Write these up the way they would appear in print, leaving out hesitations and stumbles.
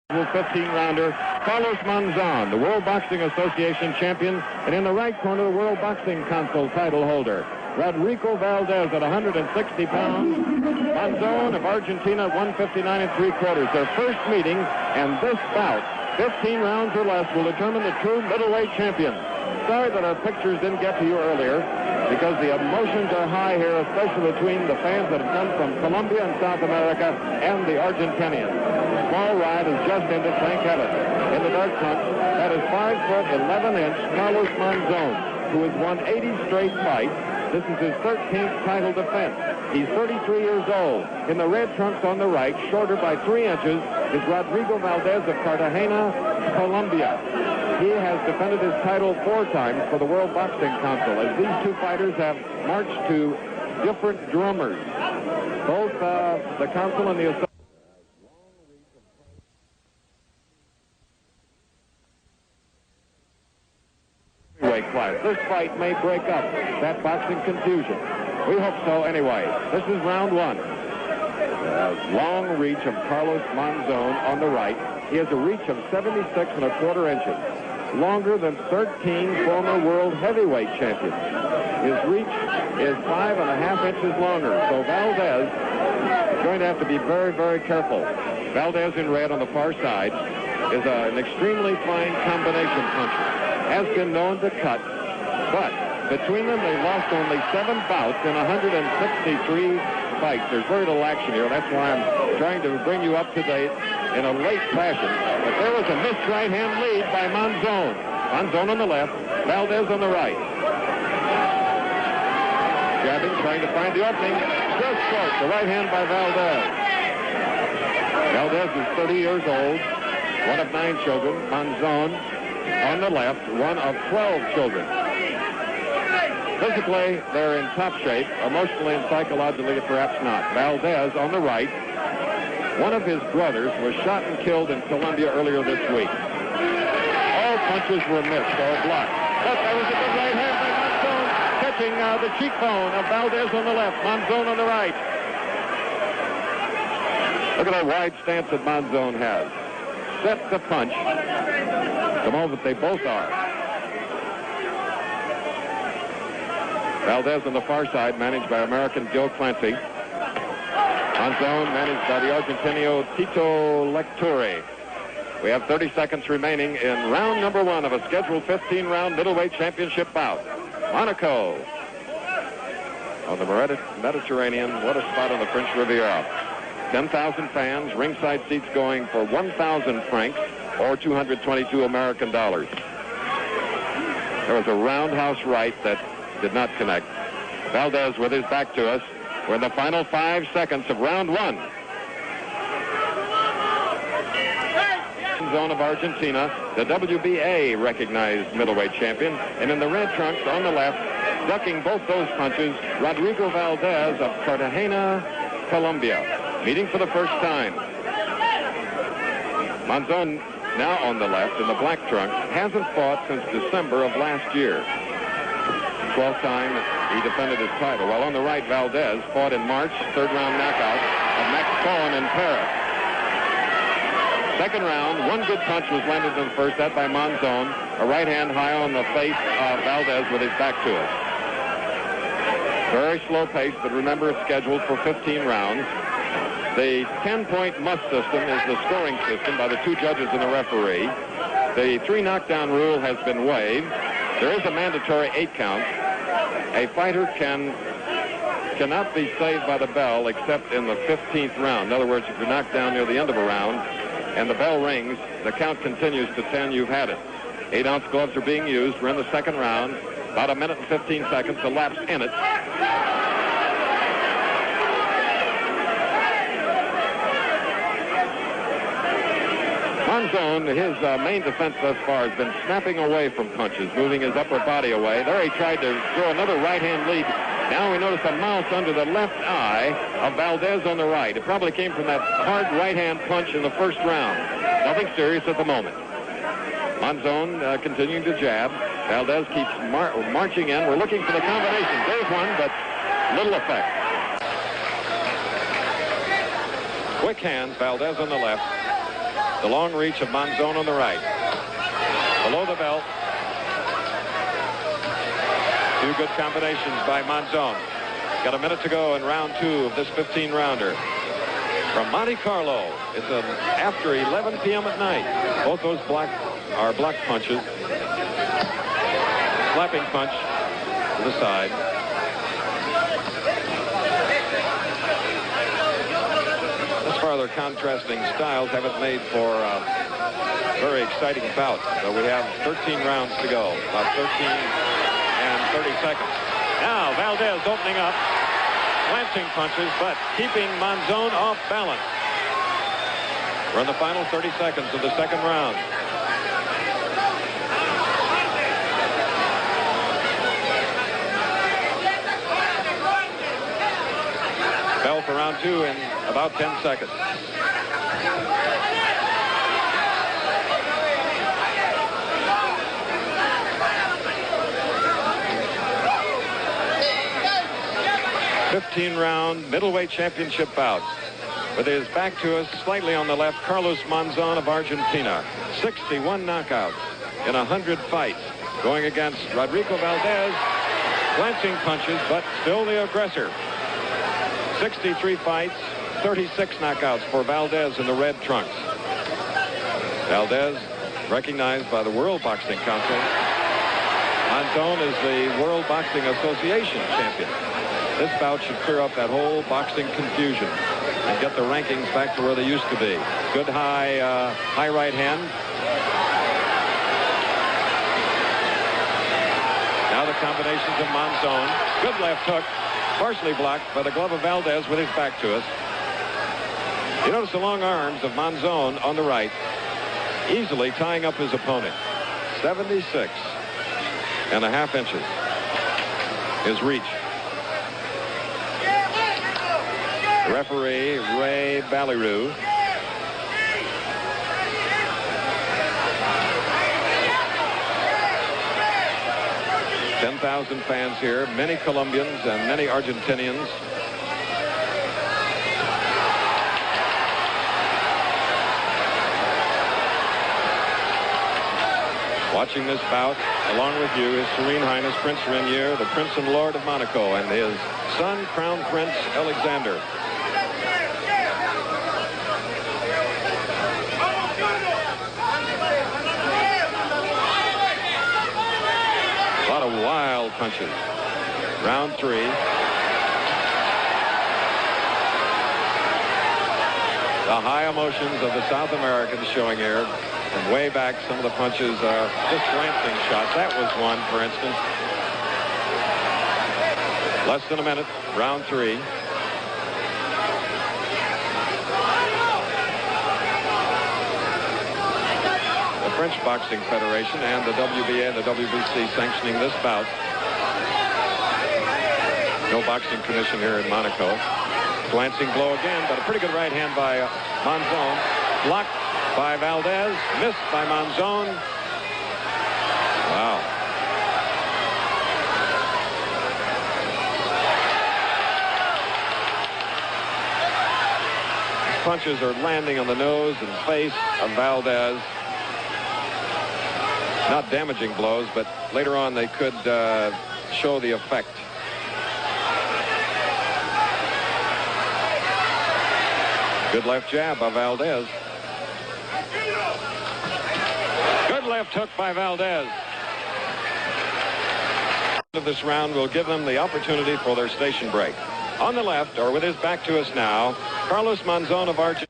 15-rounder, Carlos Monzon, the World Boxing Association champion, and in the right corner, the World Boxing Council title holder, Rodrigo Valdez at 160 pounds, Monzon of Argentina at 159 3/4. Their first meeting, and this bout, 15 rounds or less, will determine the true middleweight champion. Sorry that our pictures didn't get to you earlier, because the emotions are high here, especially between the fans that have come from Colombia and South America and the Argentinians. Small ride has just ended, thank heaven. In the dark trunks, that is 5 foot 11 inch Carlos Monzon, who has won 80 straight fights. This is his 13th title defense. He's 33 years old. In the red trunks on the right, shorter by 3 inches, is Rodrigo Valdez of Cartagena, Colombia. He has defended his title 4 times for the World Boxing Council, as these two fighters have marched to different drummers. Both the council and the association. Class. This fight may break up that boxing confusion. We hope so anyway. This is round 1. Long reach of Carlos Monzon on the right. He has a reach of 76 1/4 inches. Longer than 13 former world heavyweight champions. His reach is 5.5 inches longer. So Valdez is going to have to be very, very careful. Valdez in red on the far side is an extremely fine combination puncher. Has been known to cut, but between them they lost only 7 bouts in 163 fights. There's very little action here. That's why I'm trying to bring you up to date in a late fashion. But there was a missed right hand lead by Monzon. Monzon on the left, Valdez on the right. Jabbing, trying to find the opening. Just close. The right hand by Valdez. Valdez is 30 years old, one of 9 children. Monzon on the left, one of 12 children. Physically, they're in top shape. Emotionally and psychologically, perhaps not. Valdez on the right. One of his brothers was shot and killed in Colombia earlier this week. All punches were missed or blocked. But there was a good right hand by Monzon, catching the cheekbone of Valdez on the left. Monzon on the right. Look at that wide stance that Monzon has. Set the punch. The moment they both are. Valdez on the far side, managed by American Gil Clancy. Monzon managed by the Argentino Tito Lecture. We have 30 seconds remaining in round number 1 of a scheduled 15-round middleweight championship bout. Monaco on the Mediterranean. What a spot on the French Riviera. 10,000 fans, ringside seats going for 1,000 francs or 222 American dollars. There was a roundhouse right that did not connect. Valdez with his back to us. We're in the final 5 seconds of round 1. Zone of Argentina, the WBA recognized middleweight champion. And in the red trunks on the left, ducking both those punches, Rodrigo Valdez of Cartagena, Colombia. Meeting for the first time. Monzon now on the left in the black trunks, hasn't fought since December of last year. 12th time he defended his title. While on the right, Valdez fought in March, 3rd round knockout of Max Cohen in Paris. Second round, one good punch was landed in the first, that by Monzon. A right hand high on the face of Valdez with his back to us. Very slow pace, but remember it's scheduled for 15 rounds. The 10-point must system is the scoring system by the 2 judges and the referee. The 3 knockdown rule has been waived. There is a mandatory 8 count. A fighter cannot be saved by the bell except in the 15th round. In other words, if you're knocked down near the end of a round and the bell rings, the count continues to 10, you've had it. 8-ounce gloves are being used. We're in the 2nd round. About 1 minute and 15 seconds elapsed in it. Monzon, his main defense thus far has been snapping away from punches, moving his upper body away. There he tried to throw another right-hand lead. Now we notice a mouse under the left eye of Valdez on the right. It probably came from that hard right-hand punch in the first round. Nothing serious at the moment. Monzon continuing to jab. Valdez keeps marching in. We're looking for the combination. There's one, but little effect. Quick hands, Valdez on the left. The long reach of Monzon on the right. Below the belt. Two good combinations by Monzon. Got a minute to go in round 2 of this 15-rounder. From Monte Carlo, it's after 11 p.m. at night. Both those are block punches. Slapping punch to the side. Thus far, their contrasting styles haven't made for a very exciting bout. So we have 13 rounds to go. About 13 and 30 seconds. Now Valdez opening up. Glancing punches, but keeping Monzon off balance. We're in the final 30 seconds of the second round. Bell for round 2 in about 10 seconds. '15-round middleweight championship bout. With his back to us, slightly on the left, Carlos Monzon of Argentina. 61 knockouts in 100 fights. Going against Rodrigo Valdez. Glancing punches, but still the aggressor. 63 fights, 36 knockouts for Valdez in the red trunks. Valdez, recognized by the World Boxing Council. Monzon is the World Boxing Association champion. This bout should clear up that whole boxing confusion and get the rankings back to where they used to be. Good high right hand. Now the combinations of Monzon. Good left hook, partially blocked by the glove of Valdez with his back to us. You notice the long arms of Monzon on the right, easily tying up his opponent. 76.5 inches. His reach. Referee Ray Ballyru. "10,000 fans here, many Colombians and many Argentinians. Watching this bout, along with you, His Serene Highness Prince Rainier, the Prince and Lord of Monaco, and his son, Crown Prince Alexander. A lot of wild punches. Round 3. The high emotions of the South Americans showing here. And way back, some of the punches are just glancing shots. That was one, for instance. Less than a minute, round 3. The French Boxing Federation and the WBA and the WBC sanctioning this bout. No boxing commission here in Monaco. Glancing blow again, but a pretty good right hand by Monzon. Blocked by Valdez, missed by Monzon. Wow. Punches are landing on the nose and face of Valdez. Not damaging blows, but later on they could show the effect. Good left jab by Valdez. Good left hook by Valdez. Of this round will give them the opportunity for their station break. On the left, or with his back to us now, Carlos Monzon of Argentina.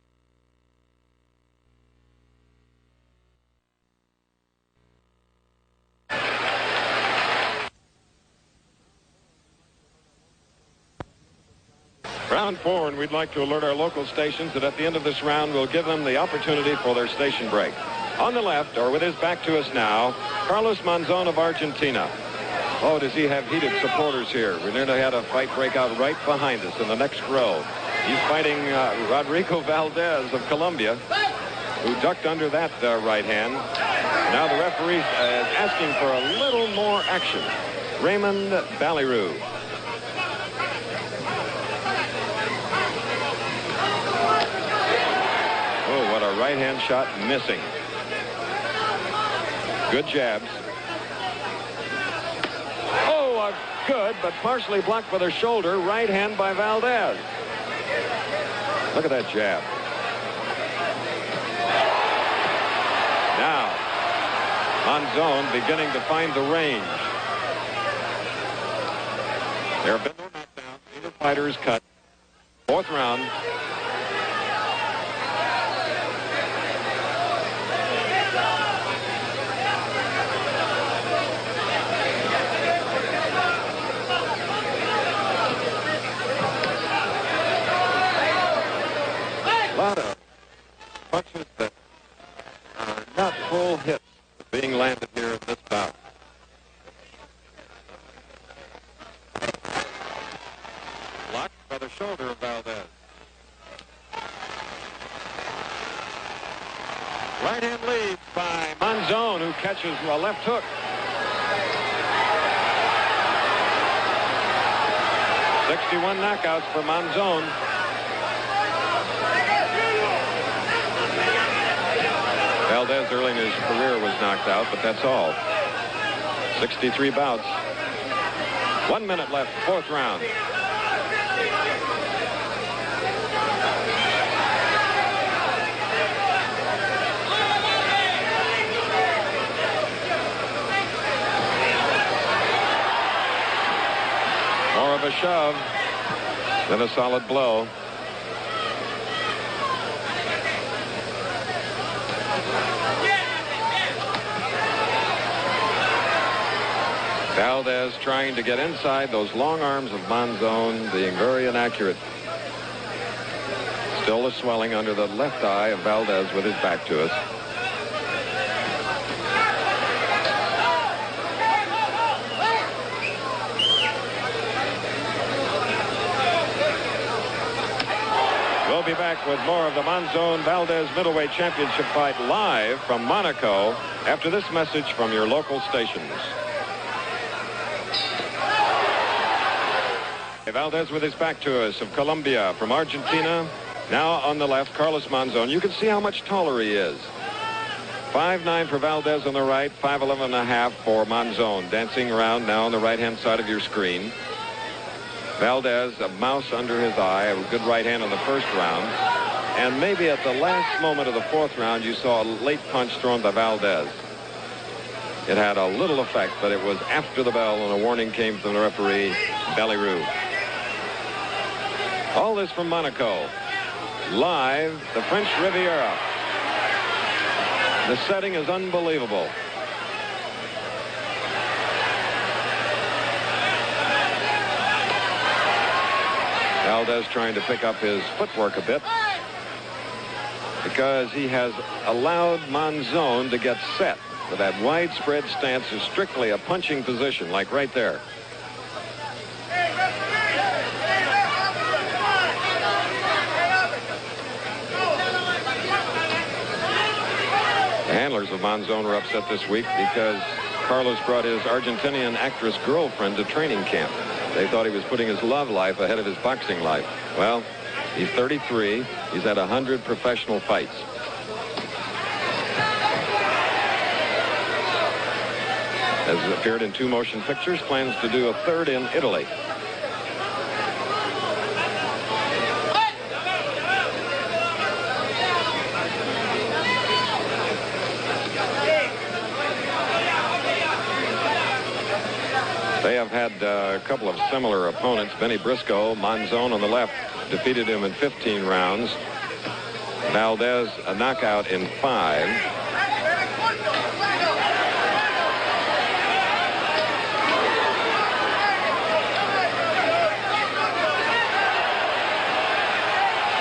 Round 4, and we'd like to alert our local stations that at the end of this round, we'll give them the opportunity for their station break. On the left, or with his back to us now, Carlos Monzon of Argentina. Oh, does he have heated supporters here? We nearly had a fight break out right behind us in the next row. He's fighting Rodrigo Valdez of Colombia, who ducked under that right hand. Now the referee is asking for a little more action. Raymond Ballyru. right-hand shot missing. Good jabs. Oh, good, but partially blocked with her shoulder. Right hand by Valdez. Look at that jab. Now, Monzon beginning to find the range. There have been no knockdowns. Neither fighter is cut. Fourth round. A lot of punches that are not full hits being landed here in this bout. Blocked by the shoulder of Valdez. Right hand lead by Monzon, who catches a left hook. '61 knockouts for Monzon. Valdez early in his career was knocked out, but that's all. 63 bouts. 1 minute left, fourth round. More of a shove than a solid blow. Valdez trying to get inside those long arms of Monzon, being very inaccurate. Still the swelling under the left eye of Valdez with his back to us. We'll be back with more of the Monzon-Valdez middleweight championship fight live from Monaco after this message from your local stations. Valdez with his back to us of Colombia. From Argentina, now on the left, Carlos Monzon. You can see how much taller he is. 5'9" for Valdez on the right, 5'11.5" for Monzon. Dancing around now on the right-hand side of your screen. Valdez, a mouse under his eye, a good right hand in the first round. And maybe at the last moment of the fourth round, you saw a late punch thrown by Valdez. It had a little effect, but it was after the bell and a warning came from the referee, Belleroux. All this from Monaco. Live, the French Riviera. The setting is unbelievable. Valdez trying to pick up his footwork a bit because he has allowed Monzon to get set with that widespread stance is strictly a punching position, like right there. The handlers of Monzon were upset this week because Carlos brought his Argentinian actress girlfriend to training camp. They thought he was putting his love life ahead of his boxing life. Well, he's 33. He's had 100 professional fights. Has appeared in 2 motion pictures, plans to do a third in Italy. They have had a couple of similar opponents. Benny Briscoe, Monzon on the left, defeated him in 15 rounds. Valdez, a knockout in 5.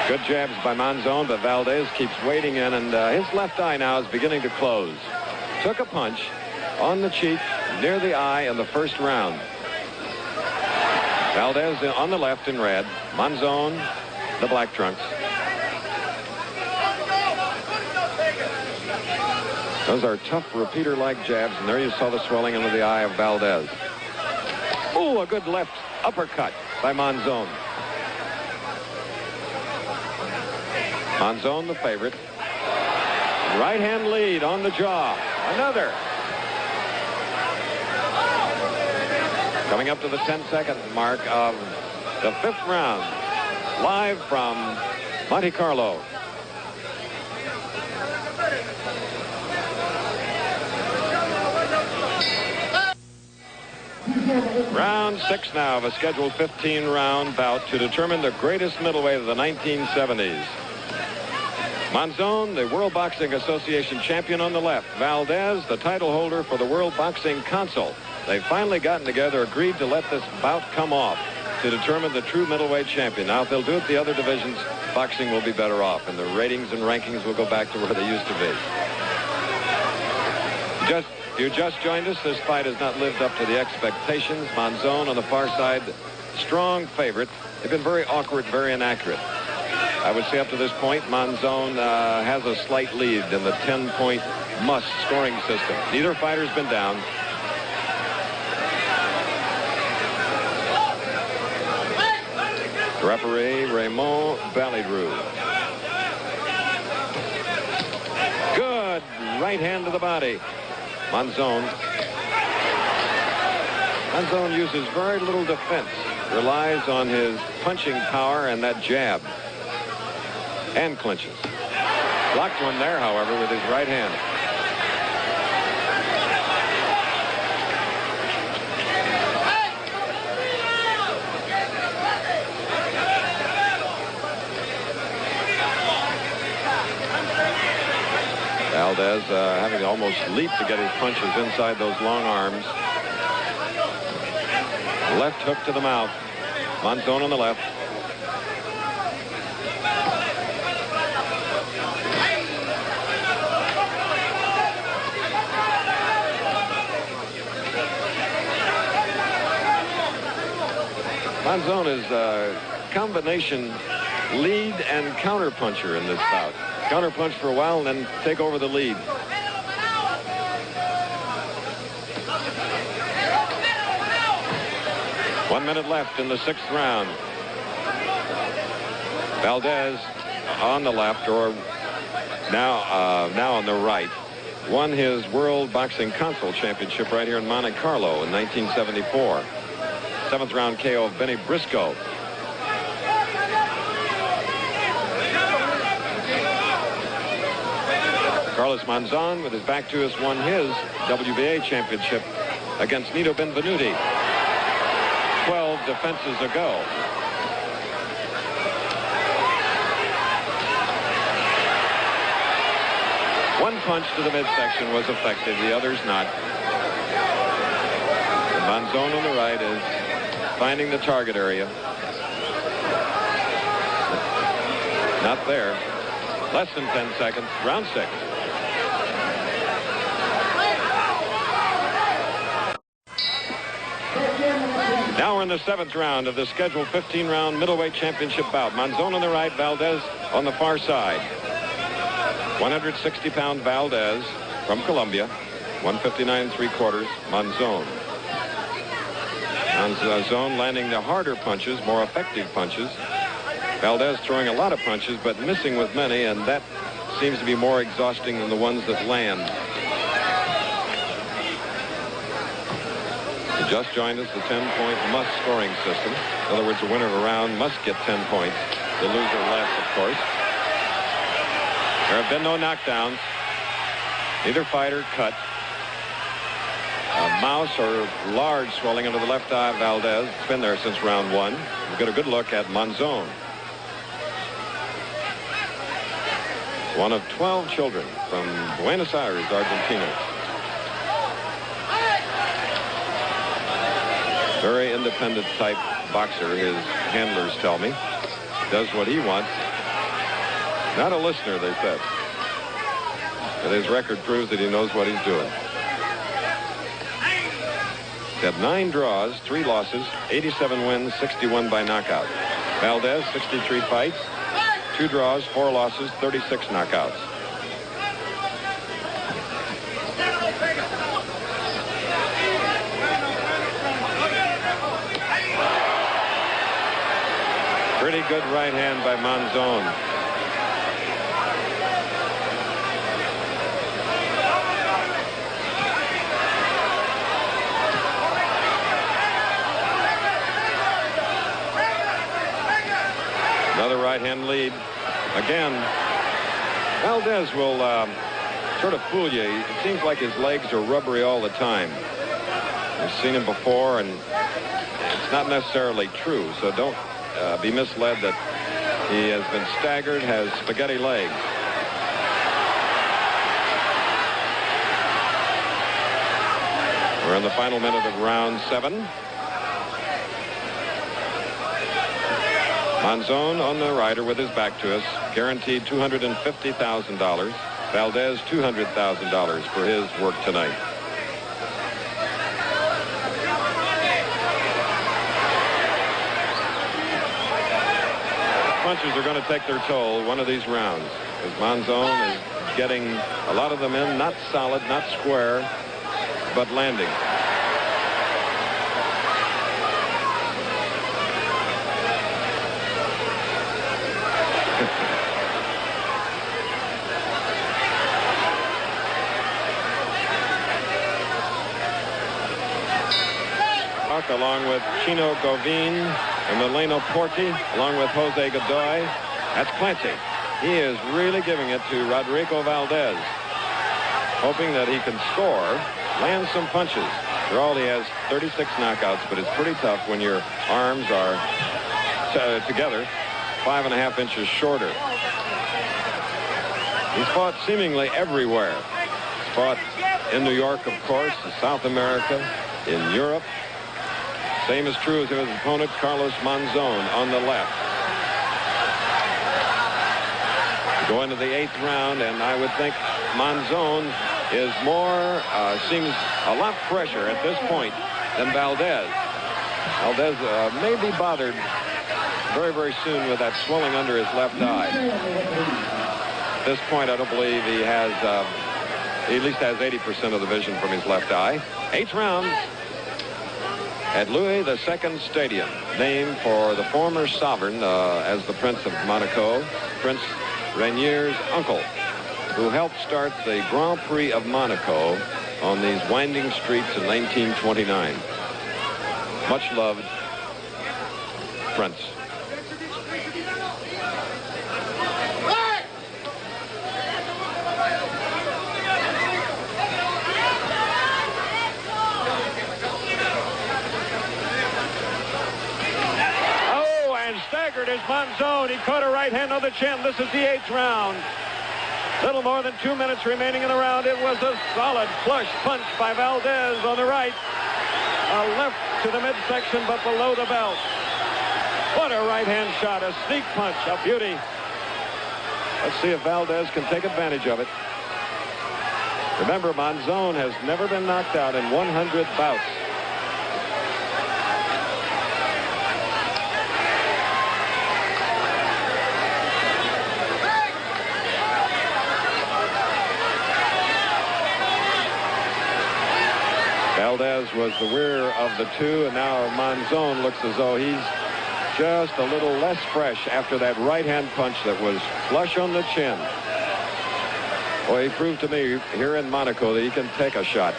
Good jabs by Monzon, but Valdez keeps wading in, and his left eye now is beginning to close. Took a punch on the cheek near the eye in the first round. Valdez on the left in red. Monzon, the black trunks. Those are tough repeater-like jabs, and there you saw the swelling under the eye of Valdez. Oh, a good left uppercut by Monzon. Monzon, the favorite. Right hand lead on the jaw. Another. Coming up to the 10-second mark of the 5th round. Live from Monte Carlo. Round 6 now of a scheduled 15-round bout to determine the greatest middleweight of the 1970s. Monzon, the World Boxing Association champion on the left. Valdez, the title holder for the World Boxing Council. They've finally gotten together, agreed to let this bout come off to determine the true middleweight champion. Now, if they'll do it the other divisions, boxing will be better off, and the ratings and rankings will go back to where they used to be. You just joined us. This fight has not lived up to the expectations. Monzon on the far side, strong favorite. They've been very awkward, very inaccurate. I would say up to this point, Monzon has a slight lead in the 10-point must scoring system. Neither fighter's been down. Referee Raymond Ballidrou. Good right hand to the body. Monzon uses very little defense. Relies on his punching power and that jab. And clinches. Blocked one there, however, with his right hand. Valdez having to almost leap to get his punches inside those long arms. Left hook to the mouth. Monzon on the left. Monzon is a combination lead and counter puncher in this bout. Counter punch for a while and then take over the lead. One minute left in the 6th round. Valdez on the left, or now on the right, won his World Boxing Council Championship right here in Monte Carlo in 1974. 7th round KO of Benny Briscoe. Carlos Monzon, with his back to us, won his WBA championship against Nito Benvenuti 12 defenses ago. One punch to the midsection was effective, the others not. And Monzon on the right is finding the target area. Not there. Less than 10 seconds. Round 6. Now we're in the 7th round of the scheduled 15-round middleweight championship bout. Monzon on the right, Valdez on the far side. 160-pound Valdez from Colombia. 159 3/4 Monzon. Monzon landing the harder punches, more effective punches. Valdez throwing a lot of punches, but missing with many, and that seems to be more exhausting than the ones that land. You just joined us, the 10-point must scoring system. In other words, the winner of a round must get 10 points. The loser less, of course. There have been no knockdowns. Neither fighter cut. A mouse or large swelling under the left eye of Valdez. It's been there since round 1. We've got a good look at Monzon. One of 12 children from Buenos Aires, Argentina. Very independent type boxer, his handlers tell me. Does what he wants. Not a listener, they said. And his record proves that he knows what he's doing. He's had 9 draws, 3 losses, 87 wins, 61 by knockout. Valdez, 63 fights, 2 draws, 4 losses, 36 knockouts. Pretty good right hand by Monzon. right-hand lead. Again, Valdez will sort of fool you. It seems like his legs are rubbery all the time. We've seen him before, and it's not necessarily true, so don't be misled that he has been staggered, has spaghetti legs. We're in the final minute of round 7. Monzon on the rider with his back to us, guaranteed $250,000. Valdez $200,000 for his work tonight. Punches are going to take their toll one of these rounds, because Monzon is getting a lot of them in, not solid, not square, but landing. Along with Chino Govin and Mileno Porti, along with Jose Godoy. That's Clancy. He is really giving it to Rodrigo Valdez, hoping that he can score, land some punches. After all, he has 36 knockouts, but it's pretty tough when your arms are together 5.5 inches shorter. He's fought seemingly everywhere. He's fought in New York, of course, in South America, in Europe. Same is true as his opponent, Carlos Monzon, on the left. We go into the 8th round, and I would think Monzon is more, seems a lot fresher at this point than Valdez. Valdez may be bothered very, very soon with that swelling under his left eye. At this point, I don't believe he has, he at least has 80% of the vision from his left eye. 8th round. At Louis II Stadium, named for the former sovereign as the Prince of Monaco, Prince Rainier's uncle, who helped start the Grand Prix of Monaco on these winding streets in 1929. Much loved Prince. Staggered is Monzon. He caught a right hand on the chin. This is the 8th round. Little more than 2 minutes remaining in the round. It was a solid flush punch by Valdez on the right. A left to the midsection, but below the belt. What a right hand shot. A sneak punch. A beauty. Let's see if Valdez can take advantage of it. Remember, Monzon has never been knocked out in 100 bouts. Valdez was the rear of the two, and now Monzon looks as though he's just a little less fresh after that right-hand punch that was flush on the chin. Well, he proved to me here in Monaco that he can take a shot.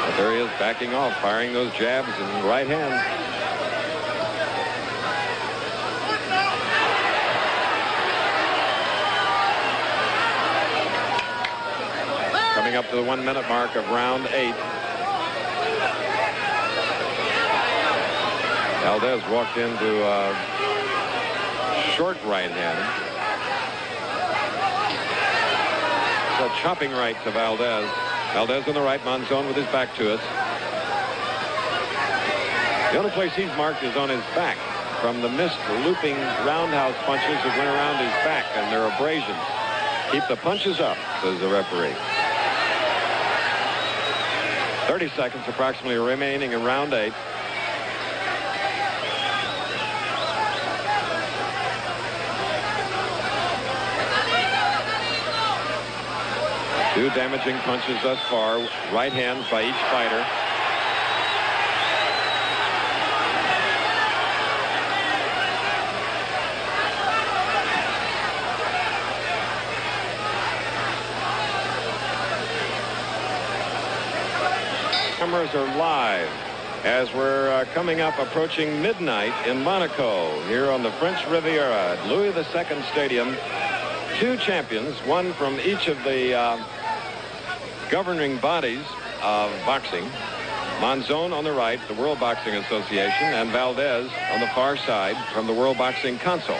But there he is, backing off, firing those jabs and right hand. Coming up to the 1 minute mark of round 8. Valdez walked into a short right hand. It's a chopping right to Valdez. Valdez on the right, Monzon with his back to us. The only place he's marked is on his back from the missed looping roundhouse punches that went around his back, and they're abrasions. Keep the punches up, says the referee. 30 seconds approximately remaining in round 8. Two damaging punches thus far, right hands by each fighter. cameras are live as we're coming up, approaching midnight in Monaco, here on the French Riviera at Louis II Stadium. Two champions, one from each of the governing bodies of boxing. Monzon on the right, the World Boxing Association, and Valdez on the far side from the World Boxing Council.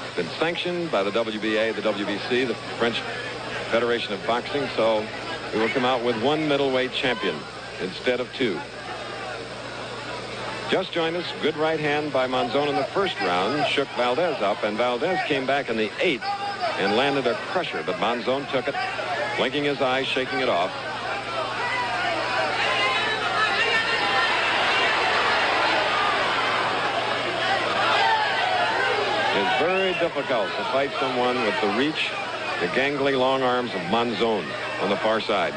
It's been sanctioned by the WBA, the WBC, the French Federation of Boxing, so we will come out with one middleweight champion instead of two. Just joined us, good right hand by Monzon in the first round, shook Valdez up, and Valdez came back in the 8th and landed a crusher, but Monzon took it, blinking his eyes, shaking it off. It's very difficult to fight someone with the reach, the gangly long arms of Monzon on the far side.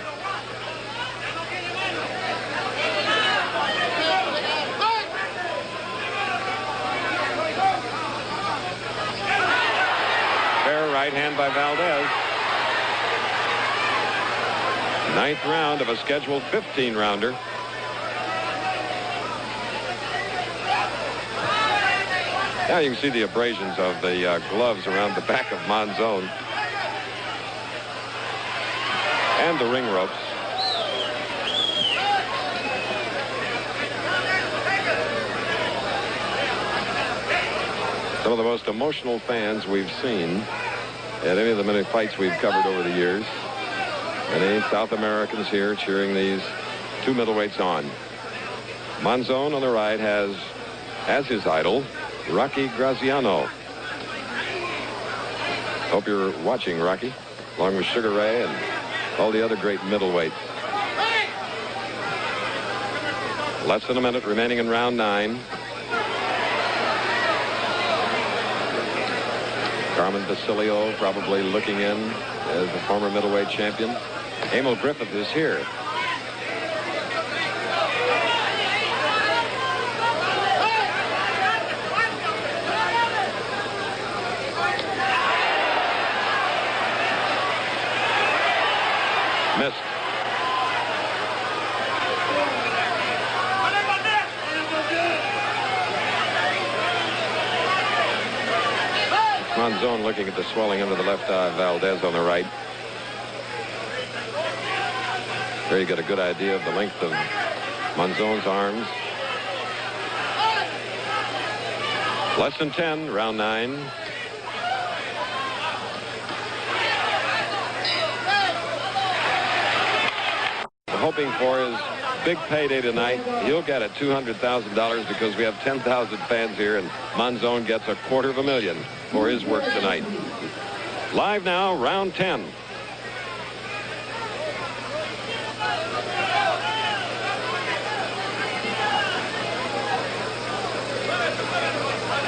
Fair right hand by Valdez. 9th round of a scheduled 15-rounder. Now you can see the abrasions of the gloves around the back of Monzon. And the ring ropes. Some of the most emotional fans we've seen at any of the many fights we've covered over the years. Many South Americans here cheering these two middleweights on. Monzon on the right has, as his idol, Rocky Graziano. Hope you're watching, Rocky, along with Sugar Ray and all the other great middleweights. Less than a minute remaining in round 9. Carmen Basilio probably looking in as the former middleweight champion. Emil Griffith is here. Missed. Monzon looking at the swelling under the left eye of Valdez on the right. There you get a good idea of the length of Monzon's arms. Less than 10, round 9. Hoping for his big payday tonight. He'll get it, $200,000, because we have 10,000 fans here, and Monzon gets $250,000 for his work tonight. Live now, round 10.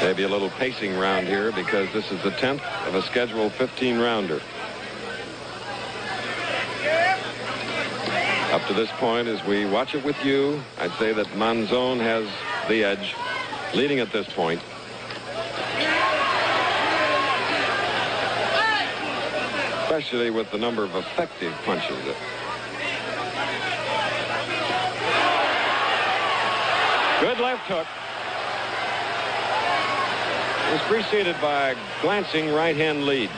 Maybe a little pacing round here, because this is the 10th of a scheduled 15-rounder. Up to this point, as we watch it with you, I'd say that Monzon has the edge, leading at this point. Especially with the number of effective punches. Good left hook. It was preceded by a glancing right-hand lead.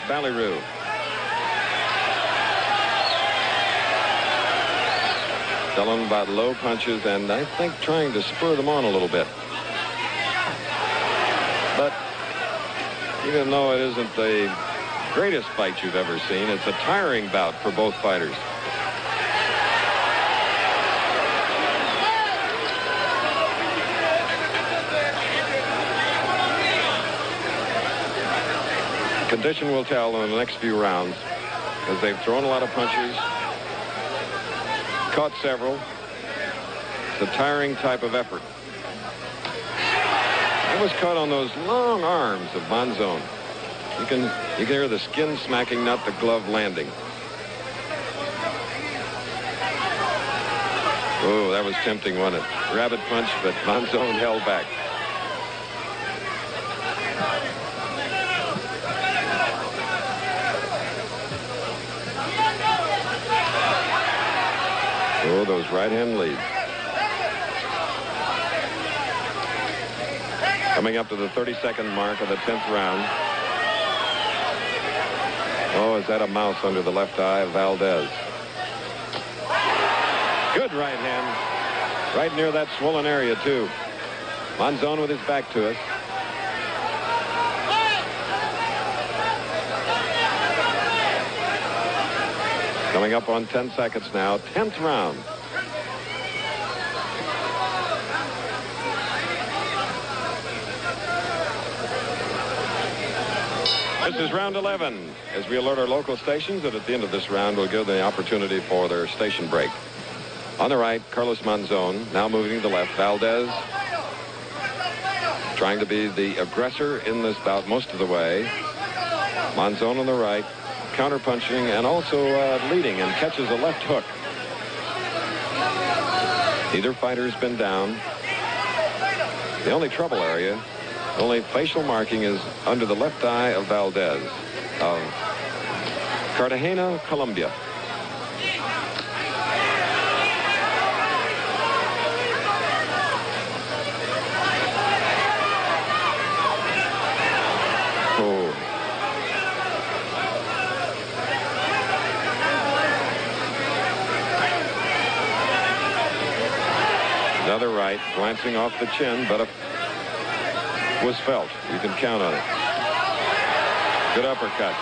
Ballyru. Telling about low punches, and I think trying to spur them on a little bit. But even though it isn't the greatest fight you've ever seen, it's a tiring bout for both fighters. Condition will tell in the next few rounds, because they've thrown a lot of punches, caught several. It's a tiring type of effort. It was caught on those long arms of Monzon. You can hear the skin smacking, not the glove landing. Oh, that was tempting, wasn't it? Rabbit punch, but Monzon held back. Oh, those right-hand leads. Coming up to the 32nd mark of the 10th round. Oh, is that a mouse under the left eye of Valdez? Good right hand. Right near that swollen area, too. Monzon with his back to us. Coming up on 10 seconds now. 10th round. This is round 11, as we alert our local stations that at the end of this round we'll give them the opportunity for their station break. On the right, Carlos Monzon, now moving to the left. Valdez trying to be the aggressor in this bout most of the way. Monzon on the right, counter-punching and also leading, and catches a left hook. Neither fighter's been down. The only trouble area, only facial marking, is under the left eye of Valdez of Cartagena, Colombia. Oh. Another right, glancing off the chin, but was felt. You can count on it. Good uppercut.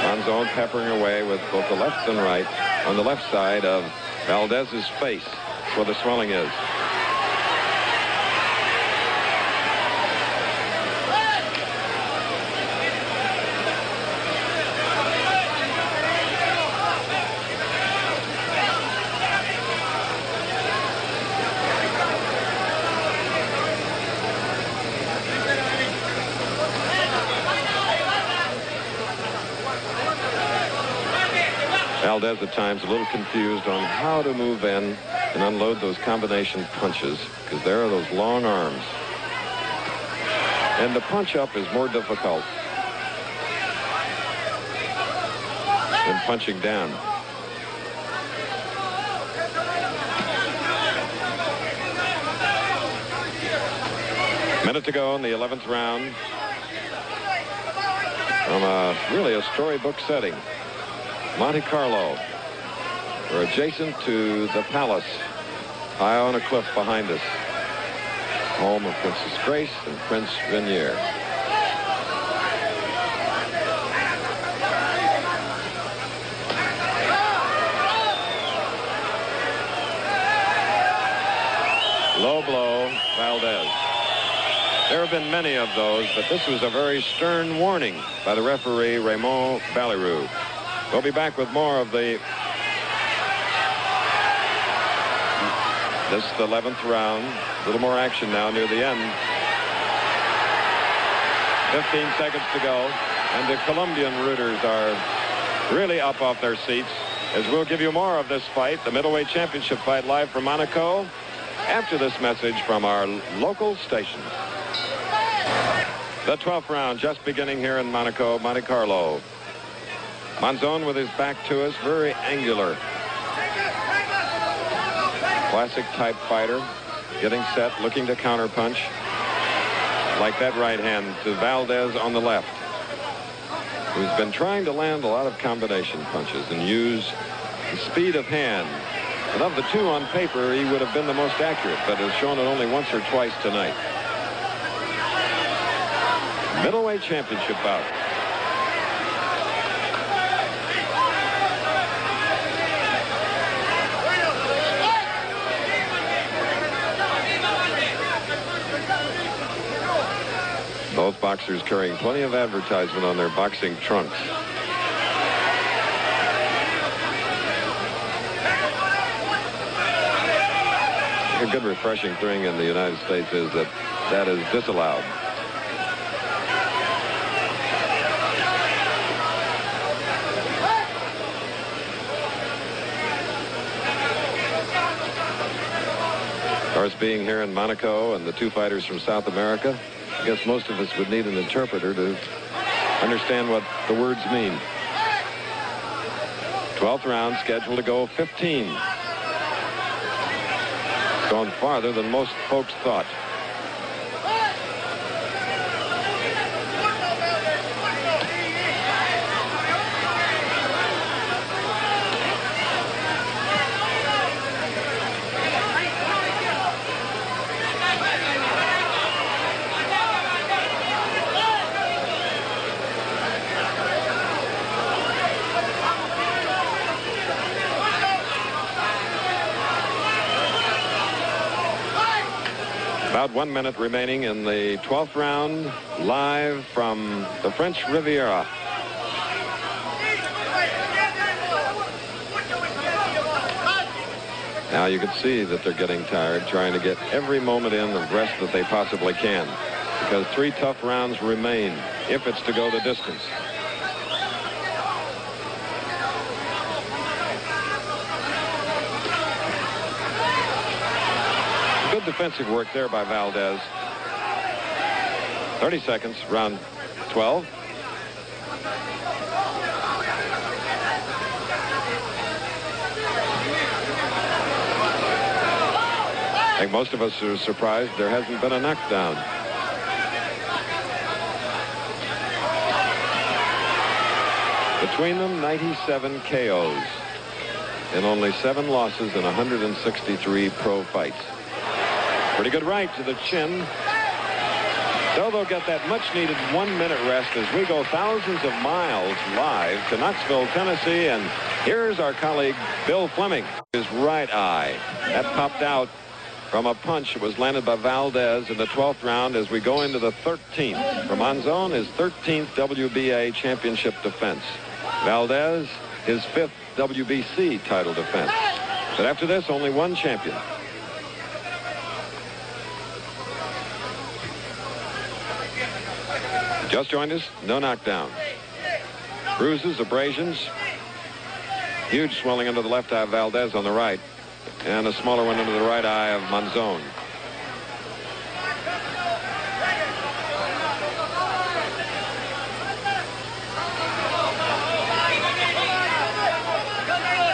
Monzon peppering away with both the left and right on the left side of Valdez's face. That's where the swelling is. Valdez at times a little confused on how to move in and unload those combination punches, because there are those long arms. And the punch up is more difficult than punching down. Minute to go in the 11th round. From really a storybook setting. Monte Carlo. We're adjacent to the palace, high on a cliff behind us. Home of Princess Grace and Prince Rainier. Low blow, Valdez. There have been many of those, but this was a very stern warning by the referee, Raymond Balleroux. We'll be back with more of the 11th round. A little more action now near the end. 15 seconds to go, and the Colombian rooters are really up off their seats, as we'll give you more of this fight, the middleweight championship fight, live from Monaco, after this message from our local station. The 12th round just beginning here in Monaco, Monte Carlo. Monzon with his back to us, very angular. Classic type fighter, getting set, looking to counterpunch. Like that right hand to Valdez on the left, who's been trying to land a lot of combination punches and use the speed of hand. And of the two on paper, he would have been the most accurate, but has shown it only once or twice tonight. Middleweight championship bout. Both boxers carrying plenty of advertisement on their boxing trunks. A good refreshing thing in the United States is that that is disallowed. Of course, being here in Monaco and the two fighters from South America, I guess most of us would need an interpreter to understand what the words mean. 12th round scheduled to go 15. Gone farther than most folks thought. About 1 minute remaining in the 12th round, live from the French Riviera. Now you can see that they're getting tired, trying to get every moment in of rest that they possibly can, because 3 tough rounds remain if it's to go the distance. Good defensive work there by Valdez. 30 seconds, round 12. I think most of us are surprised there hasn't been a knockdown. Between them, 97 KOs and only 7 losses in 163 pro fights. Pretty good right to the chin. So they'll get that much-needed 1 minute rest as we go thousands of miles live to Knoxville, Tennessee. And here's our colleague, Bill Fleming. His right eye. That popped out from a punch that was landed by Valdez in the 12th round as we go into the 13th. For Monzon, his 13th WBA championship defense. Valdez, his 5th WBC title defense. But after this, only one champion. Just joined us, no knockdown. Bruises, abrasions, huge swelling under the left eye of Valdez on the right, and a smaller one under the right eye of Monzon.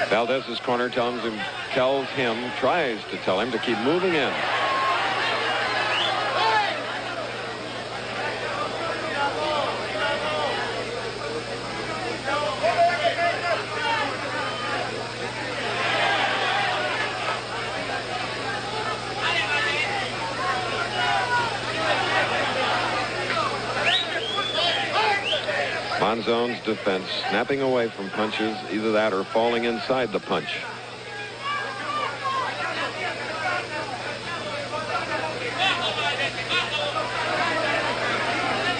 Valdez's corner tries to tell him to keep moving in. Monzon's defense, snapping away from punches, either that or falling inside the punch.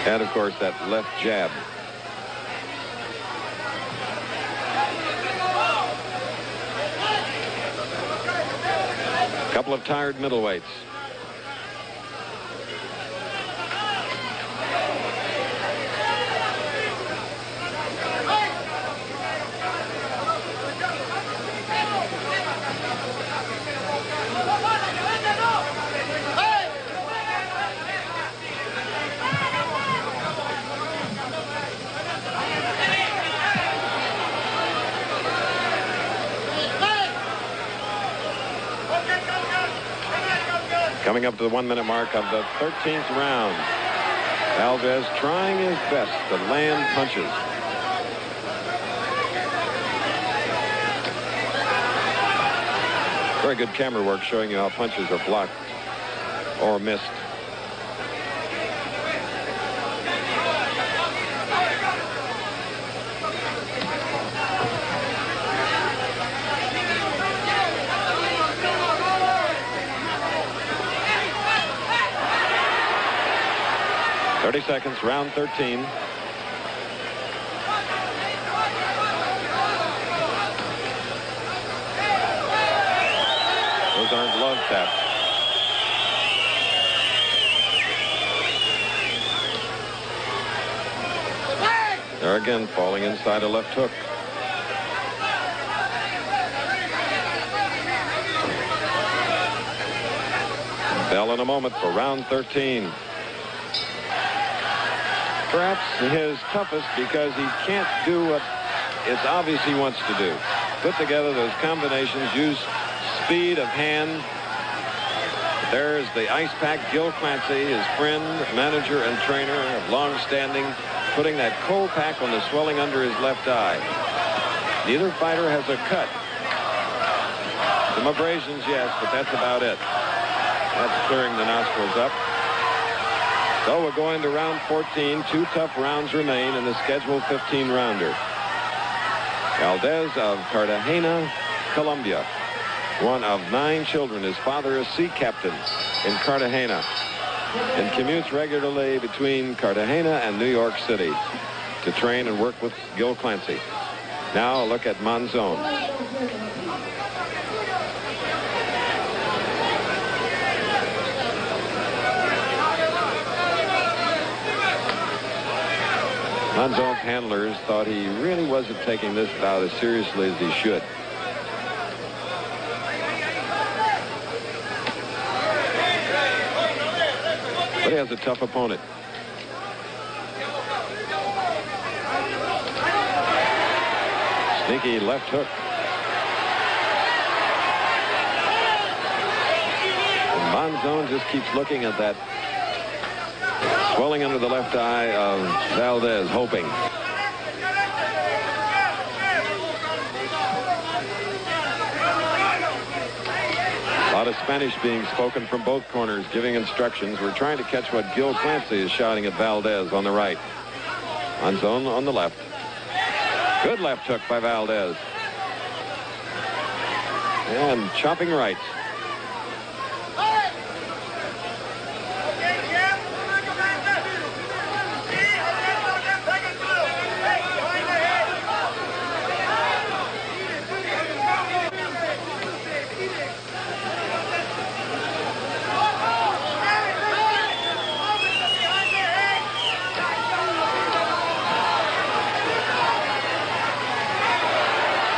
And of course that left jab. A couple of tired middleweights. Coming up to the 1 minute mark of the 13th round. Valdez trying his best to land punches. Very good camera work showing you how punches are blocked or missed. Seconds, round 13. Those aren't glove taps. There again, falling inside a left hook. Bell in a moment for round 13. Perhaps his toughest because he can't do what it's obvious he wants to do. Put together those combinations, use speed of hand. There's the ice pack, Gil Clancy, his friend, manager, and trainer of long standing, putting that cold pack on the swelling under his left eye. Neither fighter has a cut. Some abrasions, yes, but that's about it. That's clearing the nostrils up. So we're going to round 14. 2 tough rounds remain in the scheduled 15-rounder. Valdez of Cartagena, Colombia. One of 9 children. His father is sea captain in Cartagena and commutes regularly between Cartagena and New York City to train and work with Gil Clancy. Now a look at Monzon. Monzon's handlers thought he really wasn't taking this bout as seriously as he should. But he has a tough opponent. Sneaky left hook. And Monzon just keeps looking at that swelling under the left eye of Valdez, hoping. A lot of Spanish being spoken from both corners, giving instructions. We're trying to catch what Gil Clancy is shouting at Valdez on the right. Monzon on the left. Good left hook by Valdez. And chopping right.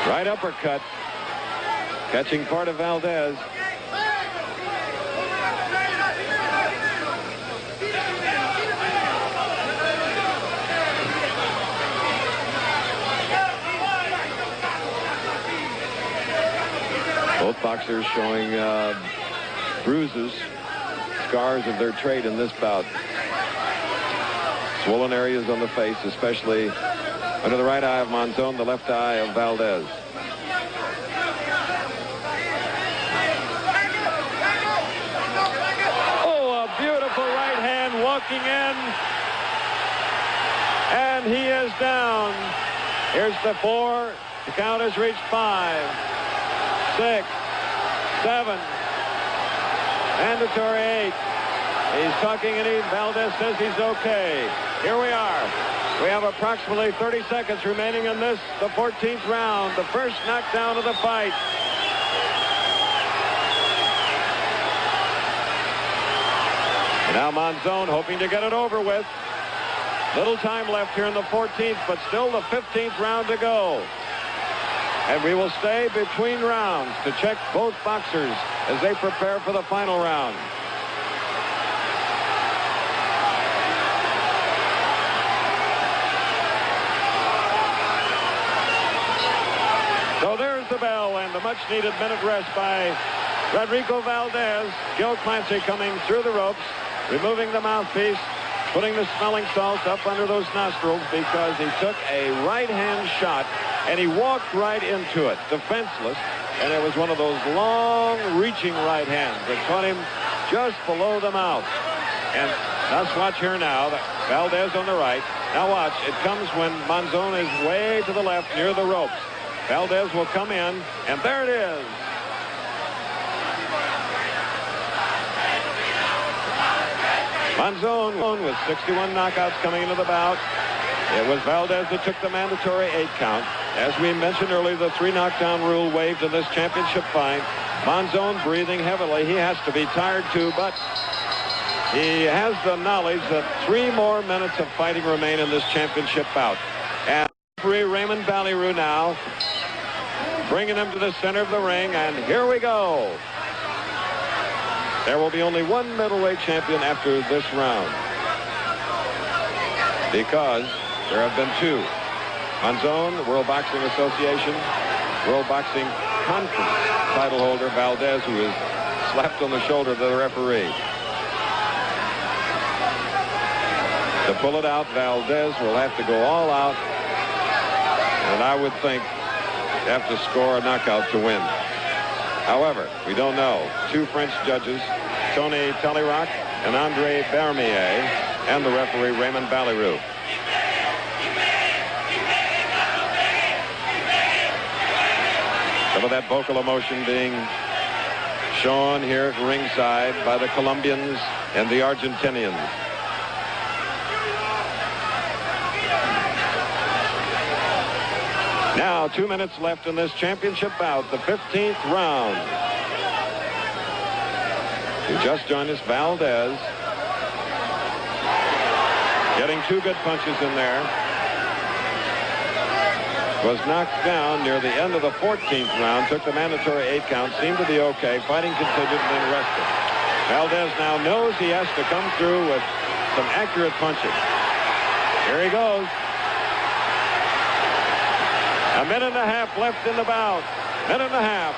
Right uppercut, catching part of Valdez. Both boxers showing bruises, scars of their trade in this bout. Swollen areas on the face, especially under the right eye of Monzon, the left eye of Valdez. Oh, a beautiful right hand walking in. And he is down. Here's the 4. The count has reached 5, 6, 7. Mandatory 8. He's talking and Valdez says he's okay. Here we are. We have approximately 30 seconds remaining in this, the 14th round, the first knockdown of the fight. And now Monzon hoping to get it over with. Little time left here in the 14th, but still the 15th round to go. And we will stay between rounds to check both boxers as they prepare for the final round. So there's the bell and the much-needed minute rest by Rodrigo Valdez. Gil Clancy coming through the ropes, removing the mouthpiece, putting the smelling salts up under those nostrils because he took a right-hand shot and he walked right into it, defenseless, and it was one of those long-reaching right hands that caught him just below the mouth. And let's watch here now. Valdez on the right. Now watch. It comes when Monzon is way to the left near the ropes. Valdez will come in, and there it is. Monzon with 61 knockouts coming into the bout. It was Valdez that took the mandatory 8 count. As we mentioned earlier, the 3 knockdown rule waived in this championship fight. Monzon breathing heavily. He has to be tired too, but he has the knowledge that 3 more minutes of fighting remain in this championship bout. referee, Raymond Ballyroux, now bringing him to the center of the ring, and here we go. There will be only one middleweight champion after this round, because there have been two. Monzon, the World Boxing Association, World Boxing Conference title holder, Valdez, who is slapped on the shoulder to the referee. To pull it out, Valdez will have to go all out, and I would think have to score a knockout to win. However, we don't know. Two French judges, Tony Talleyrand and Andre Bermier, and the referee, Raymond Ballyroux. Some of that vocal emotion being shown here at ringside by the Colombians and the Argentinians. Now, 2 minutes left in this championship bout, the 15th round. You just joined us, Valdez. Getting two good punches in there. Was knocked down near the end of the 14th round. Took the mandatory 8 count. Seemed to be okay. Fighting continued and then rested. Valdez now knows he has to come through with some accurate punches. Here he goes. A minute and a half left in the bout. Minute and a half.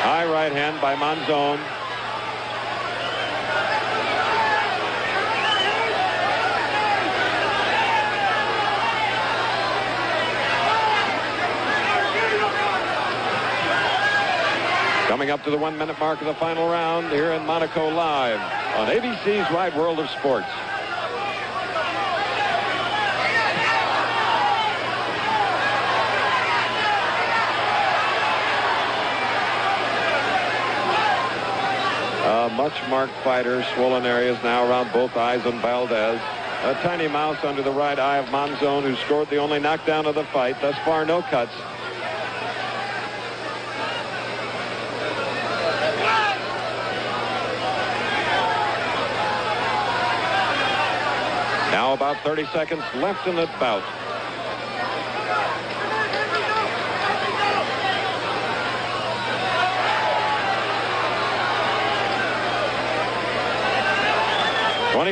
High right hand by Monzon. Coming up to the 1 minute mark of the final round here in Monaco live on ABC's Wide World of Sports. Much marked fighter, swollen areas now around both eyes on Valdez. A tiny mouse under the right eye of Monzon, who scored the only knockdown of the fight. Thus far, no cuts. Now about 30 seconds left in the bout.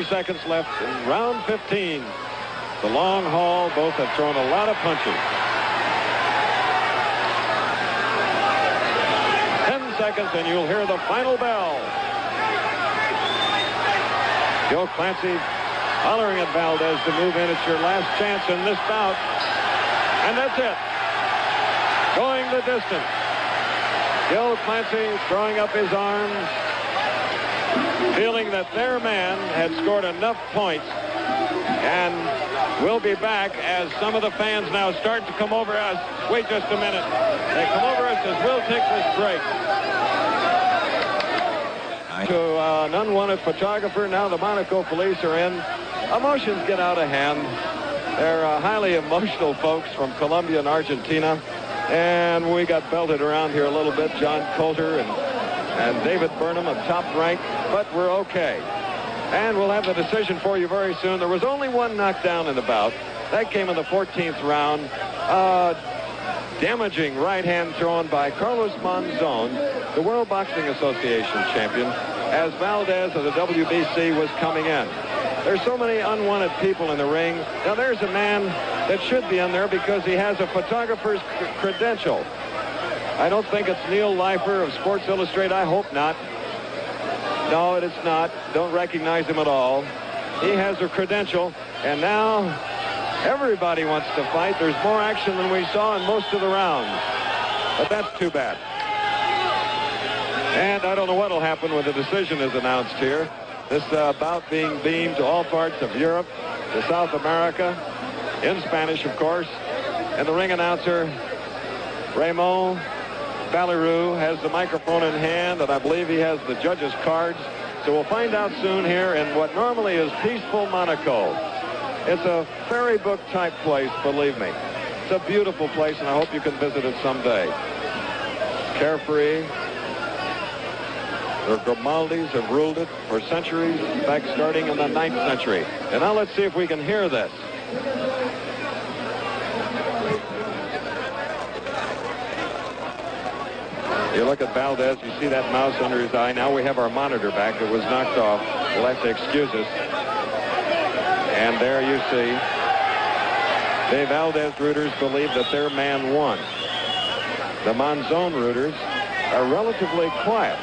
Seconds left in round 15. The long haul. Both have thrown a lot of punches. 10 seconds and you'll hear the final bell. Gil Clancy hollering at Valdez to move in. It's your last chance in this bout. And that's it. Going the distance. Gil Clancy throwing up his arms, feeling that their man had scored enough points. And we'll be back as some of the fans now start to come over us. Wait just a minute. They come over us as we'll take this break. To an unwanted photographer. Now the Monaco police are in. Emotions get out of hand. They're highly emotional folks from Colombia and Argentina. And we got belted around here a little bit. John Coulter and David Burnham of Top Rank, but we're okay. And we'll have the decision for you very soon. There was only one knockdown in the bout. That came in the 14th round. Damaging right hand thrown by Carlos Monzon, the World Boxing Association champion, as Valdez of the WBC was coming in. There's so many unwanted people in the ring. Now there's a man that should be in there because he has a photographer's credential. I don't think it's Neil Leifer of Sports Illustrated. I hope not. No, it's not. Don't recognize him at all. He has a credential, and now everybody wants to fight. There's more action than we saw in most of the rounds. But that's too bad. And I don't know what will happen when the decision is announced here. This bout being beamed to all parts of Europe, to South America, in Spanish, of course. And the ring announcer, Raymond Ballyroux, has the microphone in hand, and I believe he has the judges' cards. So we'll find out soon here in what normally is peaceful Monaco. It's a ferry book type place, believe me. It's a beautiful place, and I hope you can visit it someday. Carefree. The Grimaldis have ruled it for centuries, in fact, starting in the 9th century. And now let's see if we can hear this. You look at Valdez, you see that mouse under his eye. Now we have our monitor back that was knocked off. We'll have to excuse us. And there you see the Valdez rooters believe that their man won. The Monzon rooters are relatively quiet.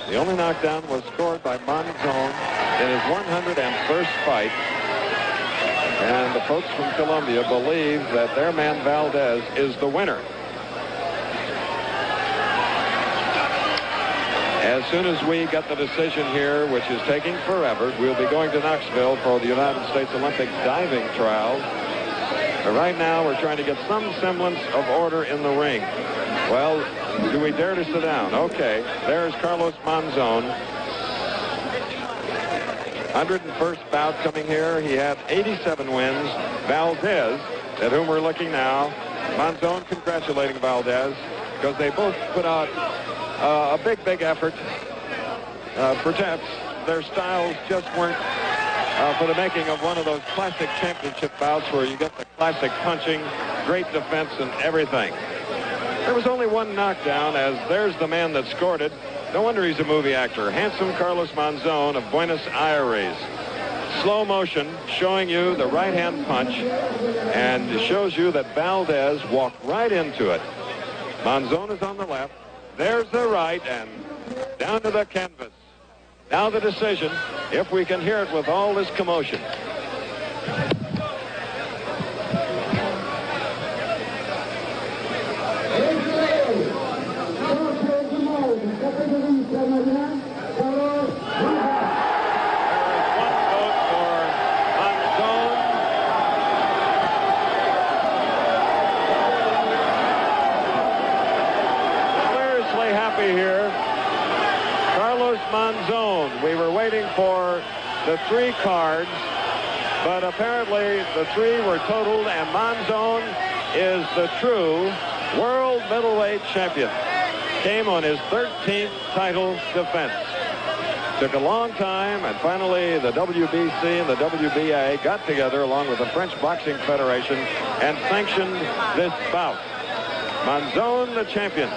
The only knockdown was scored by Monzon in his 101st fight. And the folks from Colombia believe that their man Valdez is the winner. As soon as we get the decision here, which is taking forever, we'll be going to Knoxville for the United States Olympic diving trials. But right now, we're trying to get some semblance of order in the ring. Well, do we dare to sit down? Okay, there's Carlos Monzon. 101st bout coming here. He had 87 wins. Valdez, at whom we're looking now. Monzon congratulating Valdez because they both put out a big effort. Perhaps their styles just weren't for the making of one of those classic championship bouts where you get the classic punching, great defense, and everything. There was only one knockdown, as there's the man that scored it. No wonder he's a movie actor. Handsome Carlos Monzon of Buenos Aires. Slow motion showing you the right-hand punch and shows you that Valdez walked right into it. Monzon is on the left. There's the right, and down to the canvas. Now the decision, if we can hear it with all this commotion. Here, Carlos Monzon. We were waiting for the 3 cards, but apparently the 3 were totaled, and Monzon is the true world middleweight champion. Came on his 13th title defense. Took a long time, and finally the WBC and the WBA got together along with the French Boxing Federation and sanctioned this bout. Monzon, the champion,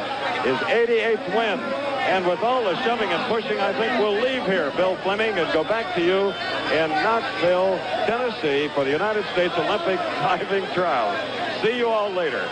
his 88th win. And with all the shoving and pushing, I think we'll leave here, Bill Fleming, and go back to you in Knoxville, Tennessee for the United States Olympic diving trials. See you all later.